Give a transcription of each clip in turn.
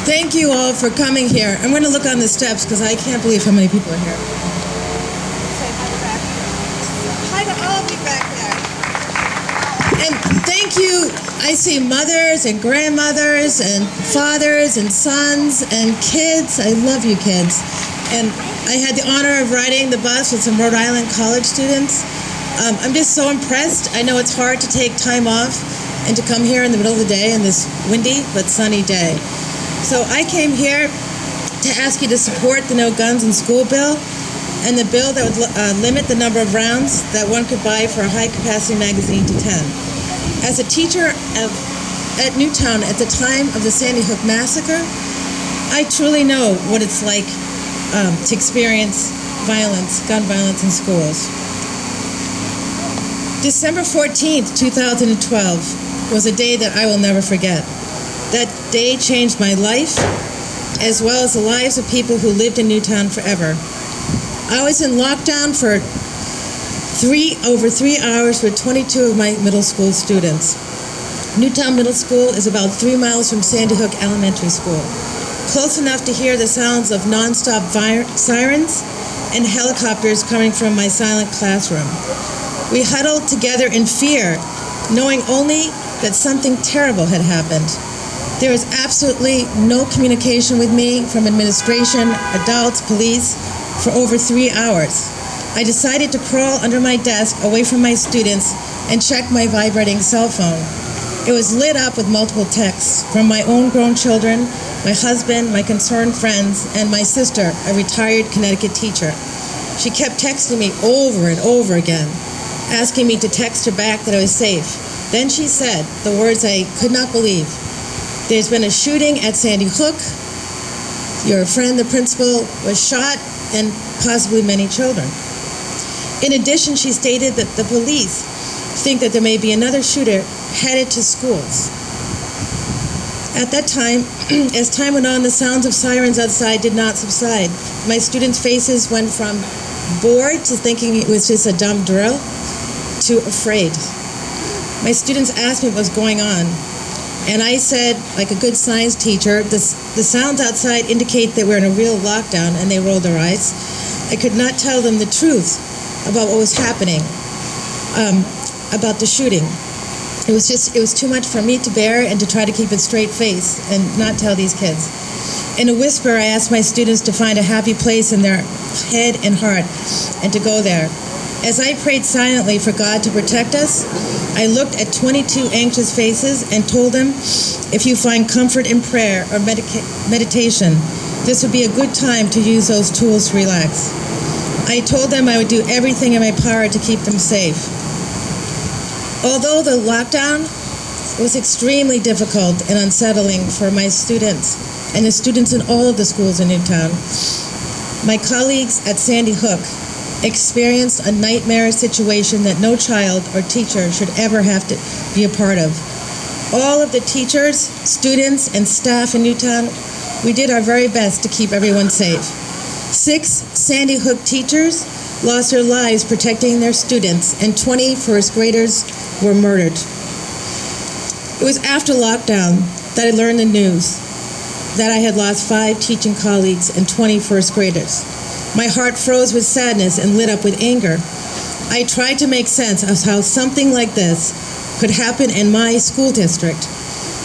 Thank you all for coming here. I'm going to look on the steps because I can't believe how many people are here. Hi to all of you back there. And thank you. I see mothers and grandmothers and fathers and sons and kids. I love you kids. And I had the honor of riding the bus with some Rhode Island college students. I'm just so impressed. I know it's hard to take time off and to come here in the middle of the day on this windy but sunny day. So I came here to ask you to support the No Guns in School bill and the bill that would limit the number of rounds that one could buy for a high-capacity magazine to 10. As a teacher at Newtown at the time of the Sandy Hook massacre, I truly know what it's like to experience violence, gun violence in schools. December 14th, 2012 was a day that I will never forget. That day changed my life, as well as the lives of people who lived in Newtown forever. I was in lockdown for over 3 hours with 22 of my middle school students. Newtown Middle School is about 3 miles from Sandy Hook Elementary School, close enough to hear the sounds of nonstop sirens and helicopters coming from my silent classroom. We huddled together in fear, knowing only that something terrible had happened. There was absolutely no communication with me from administration, adults, police for over 3 hours. I decided to crawl under my desk away from my students and check my vibrating cell phone. It was lit up with multiple texts from my own grown children, my husband, my concerned friends, and my sister, a retired Connecticut teacher. She kept texting me over and over again, asking me to text her back that I was safe. Then she said the words I could not believe. There's been a shooting at Sandy Hook. Your friend, the principal, was shot, and possibly many children. In addition, she stated that the police think that there may be another shooter headed to schools. At that time, as time went on, the sounds of sirens outside did not subside. My students' faces went from bored to thinking it was just a dumb drill to afraid. My students asked me what was going on, and I said, like a good science teacher, the sounds outside indicate that we're in a real lockdown, and they rolled their eyes. I could not tell them the truth about what was happening, about the shooting. It was too much for me to bear and to try to keep a straight face and not tell these kids. In a whisper, I asked my students to find a happy place in their head and heart and to go there. As I prayed silently for God to protect us, I looked at 22 anxious faces and told them, if you find comfort in prayer or meditation, this would be a good time to use those tools to relax. I told them I would do everything in my power to keep them safe. Although the lockdown was extremely difficult and unsettling for my students and the students in all of the schools in Newtown, my colleagues at Sandy Hook experienced a nightmare situation that no child or teacher should ever have to be a part of. All of the teachers, students, and staff in Newtown, we did our very best to keep everyone safe. 6 Sandy Hook teachers lost their lives protecting their students, and 20 first graders were murdered. It was after lockdown that I learned the news that I had lost 5 teaching colleagues and 20 first graders. My heart froze with sadness and lit up with anger. I tried to make sense of how something like this could happen in my school district.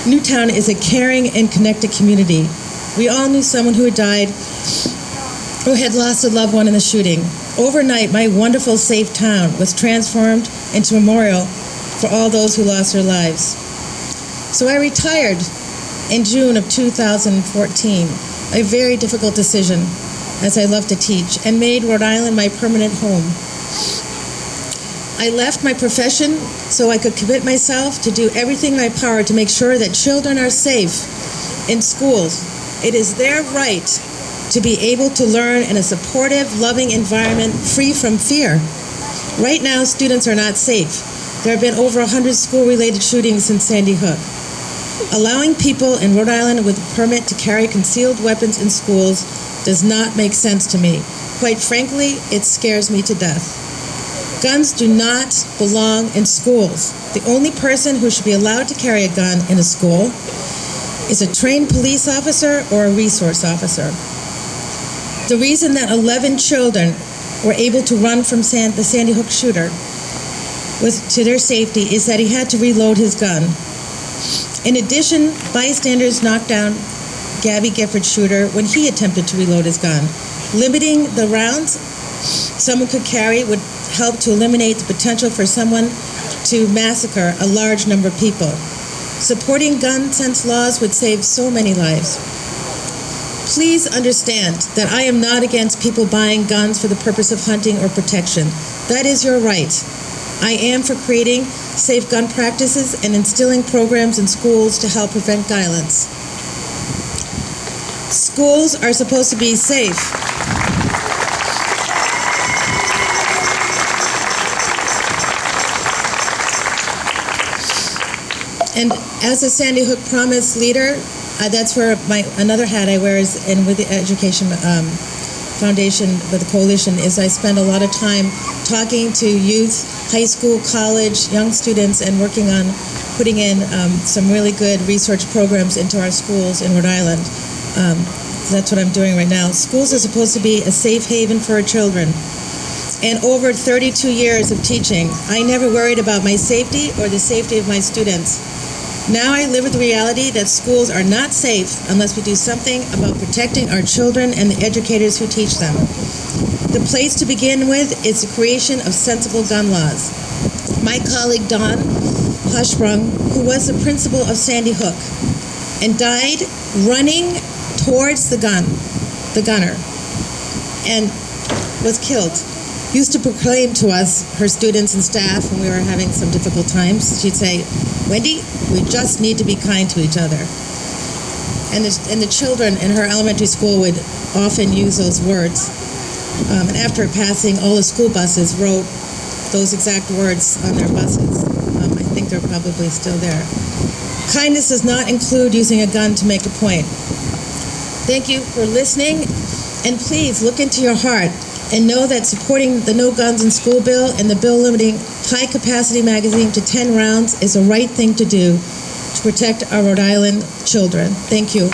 Newtown is a caring and connected community. We all knew someone who had died or had lost a loved one in the shooting. Overnight, my wonderful, safe town was transformed into a memorial for all those who lost their lives. So I retired in June of 2014, a very difficult decision, as I love to teach, and made Rhode Island my permanent home. I left my profession so I could commit myself to do everything in my power to make sure that children are safe in schools. It is their right to be able to learn in a supportive, loving environment free from fear. Right now, students are not safe. There have been over 100 school-related shootings since Sandy Hook. Allowing people in Rhode Island with a permit to carry concealed weapons in schools does not make sense to me. Quite frankly, it scares me to death. Guns do not belong in schools. The only person who should be allowed to carry a gun in a school is a trained police officer or a resource officer. The reason that 11 children were able to run from the Sandy Hook shooter to their safety is that he had to reload his gun. In addition, bystanders knocked down Gabby Gifford's shooter when he attempted to reload his gun. Limiting the rounds someone could carry would help to eliminate the potential for someone to massacre a large number of people. Supporting gun sense laws would save so many lives. Please understand that I am not against people buying guns for the purpose of hunting or protection. That is your right. I am for creating safe gun practices and instilling programs in schools to help prevent violence. Schools are supposed to be safe. And as a Sandy Hook Promise leader, that's where another hat I wear is, and with the Education Foundation, with the coalition, is I spend a lot of time talking to youth, high school, college, young students, and working on putting in some really good research programs into our schools in Rhode Island. That's what I'm doing right now. Schools are supposed to be a safe haven for our children. And over 32 years of teaching, I never worried about my safety or the safety of my students. Now I live with the reality that schools are not safe unless we do something about protecting our children and the educators who teach them. The place to begin with is the creation of sensible gun laws. My colleague Dawn Hushbrung, who was the principal of Sandy Hook and died running towards the gunner, and was killed, used to proclaim to us, her students and staff, when we were having some difficult times, she'd say, "Wendy, we just need to be kind to each other." And the children in her elementary school would often use those words. And after her passing, all the school buses wrote those exact words on their buses. I think they're probably still there. Kindness does not include using a gun to make a point. Thank you for listening, and please look into your heart and know that supporting the No Guns in School bill and the bill limiting high-capacity magazine to 10 rounds is the right thing to do to protect our Rhode Island children. Thank you.